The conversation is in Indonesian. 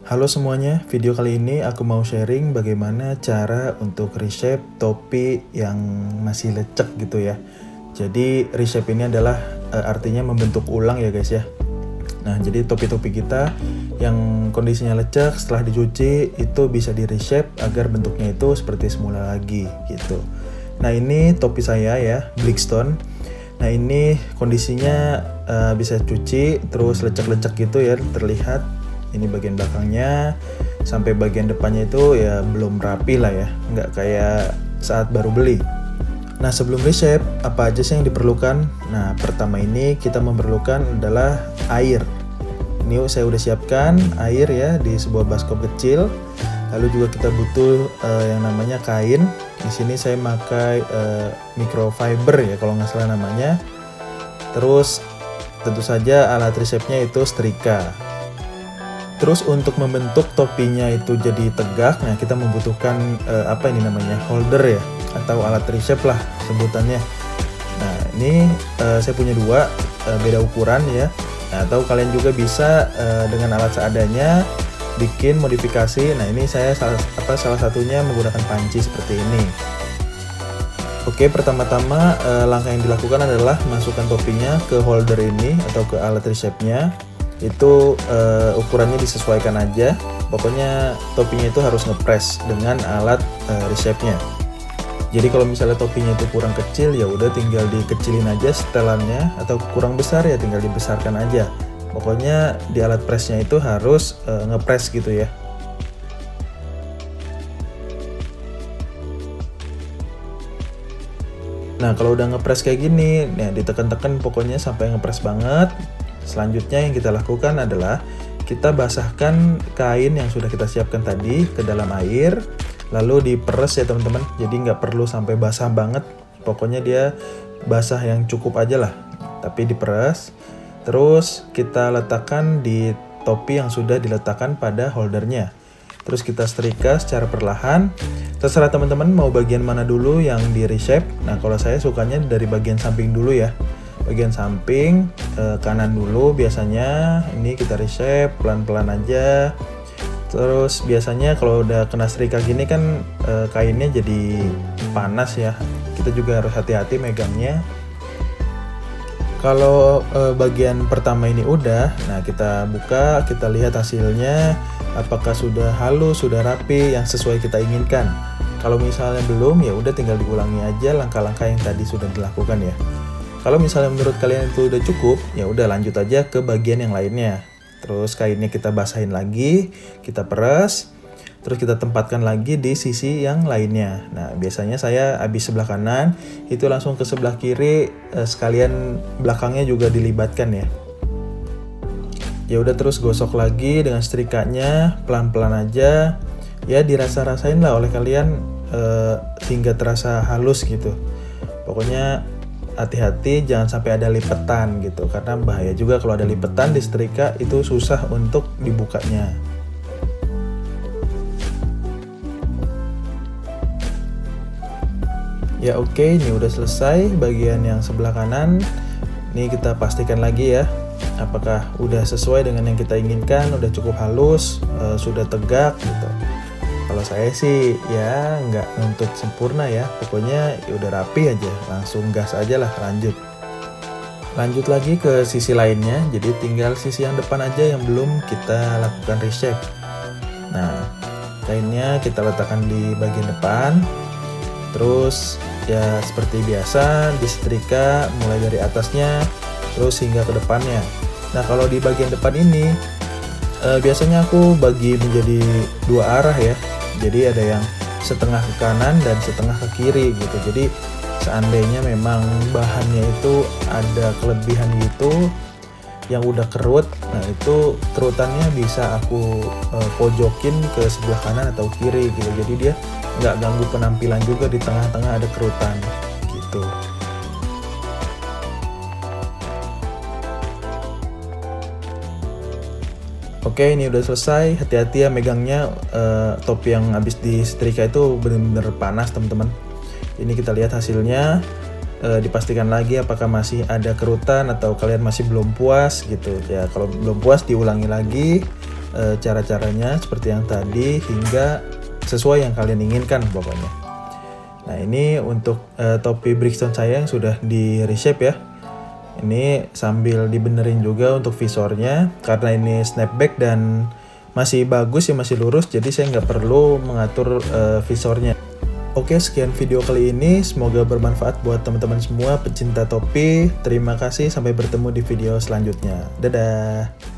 Halo semuanya, video kali ini aku mau sharing bagaimana cara untuk reshape topi yang masih lecek gitu ya. Jadi reshape ini adalah artinya membentuk ulang ya guys ya. Nah, jadi topi-topi kita yang kondisinya lecek setelah dicuci itu bisa di reshape agar bentuknya itu seperti semula lagi gitu. Nah, ini topi saya ya, Blackstone. Nah, ini kondisinya bisa cuci terus lecek-lecek gitu ya, terlihat. Ini bagian belakangnya sampai bagian depannya itu ya belum rapi lah ya, nggak kayak saat baru beli. Nah, sebelum reshape apa aja sih yang diperlukan? Nah, pertama ini kita memerlukan adalah air. Ini saya udah siapkan air ya di sebuah baskom kecil. Lalu juga kita butuh yang namanya kain. Di sini saya pakai microfiber ya kalau nggak salah namanya. Terus tentu saja alat reshape-nya itu setrika. Terus untuk membentuk topinya itu jadi tegak, nah kita membutuhkan apa ini namanya, holder ya, atau alat reshape lah sebutannya. Nah ini saya punya dua, beda ukuran ya. Nah, atau kalian juga bisa dengan alat seadanya bikin modifikasi. Nah ini saya salah satunya menggunakan panci seperti ini. Oke, pertama-tama langkah yang dilakukan adalah masukkan topinya ke holder ini atau ke alat reshape-nya. Itu ukurannya disesuaikan aja, pokoknya topinya itu harus ngepres dengan alat reshape-nya. Jadi kalau misalnya topinya itu kurang kecil ya udah tinggal dikecilin aja setelannya, atau kurang besar ya tinggal dibesarkan aja. Pokoknya di alat presnya itu harus ngepres gitu ya. Nah kalau udah ngepres kayak gini, ya ditekan-tekan pokoknya sampai ngepres banget. Selanjutnya yang kita lakukan adalah kita basahkan kain yang sudah kita siapkan tadi ke dalam air, lalu diperes ya teman-teman. Jadi nggak perlu sampai basah banget, pokoknya dia basah yang cukup aja lah, tapi diperes. Terus kita letakkan di topi yang sudah diletakkan pada holdernya. Terus kita setrika secara perlahan. Terserah teman-teman mau bagian mana dulu yang di reshape. Nah kalau saya sukanya dari bagian samping dulu ya. Bagian samping kanan dulu biasanya. Ini kita reshape pelan-pelan aja. Terus biasanya kalau udah kena setrika gini kan kainnya jadi panas ya. Kita juga harus hati-hati megangnya. Kalau bagian pertama ini udah, nah kita buka, kita lihat hasilnya apakah sudah halus, sudah rapi yang sesuai kita inginkan. Kalau misalnya belum ya udah tinggal diulangi aja langkah-langkah yang tadi sudah dilakukan ya. Kalau misalnya menurut kalian itu udah cukup, ya udah lanjut aja ke bagian yang lainnya. Terus kainnya kita basahin lagi, kita peres, terus kita tempatkan lagi di sisi yang lainnya. Nah, biasanya saya habis sebelah kanan, itu langsung ke sebelah kiri, sekalian belakangnya juga dilibatkan ya. Ya udah terus gosok lagi dengan setrikanya, pelan-pelan aja. Ya dirasa-rasain lah oleh kalian hingga terasa halus gitu. Pokoknya hati-hati jangan sampai ada lipetan gitu, karena bahaya juga kalau ada lipetan di setrika, itu susah untuk dibukanya. Ya oke, ini udah selesai bagian yang sebelah kanan. Ini kita pastikan lagi ya, apakah udah sesuai dengan yang kita inginkan, udah cukup halus, sudah tegak gitu. Kalau saya sih ya nggak nuntut sempurna ya, pokoknya ya udah rapi aja, langsung gas aja lah lanjut. Lanjut lagi ke sisi lainnya, jadi tinggal sisi yang depan aja yang belum kita lakukan reshape. Nah, kainnya kita letakkan di bagian depan, terus ya seperti biasa disetrika mulai dari atasnya, terus hingga ke depannya. Nah kalau di bagian depan ini biasanya aku bagi menjadi dua arah ya. Jadi ada yang setengah ke kanan dan setengah ke kiri gitu. Jadi seandainya memang bahannya itu ada kelebihan gitu yang udah kerut, nah itu kerutannya bisa aku pojokin ke sebelah kanan atau kiri gitu. Jadi dia nggak ganggu penampilan juga, di tengah-tengah ada kerutan gitu. Oke, ini udah selesai. Hati-hati ya megangnya, topi yang habis disetrika itu bener-bener panas teman-teman. Ini kita lihat hasilnya, dipastikan lagi apakah masih ada kerutan atau kalian masih belum puas gitu ya. Kalau belum puas diulangi lagi, cara-caranya seperti yang tadi hingga sesuai yang kalian inginkan pokoknya. Nah ini untuk topi Brixton saya yang sudah di reshape ya. Ini sambil dibenerin juga untuk visornya karena ini snapback dan masih bagus ya, masih lurus, jadi saya nggak perlu mengatur visornya. Oke, sekian video kali ini, semoga bermanfaat buat teman-teman semua pecinta topi. Terima kasih, sampai bertemu di video selanjutnya. Dadah.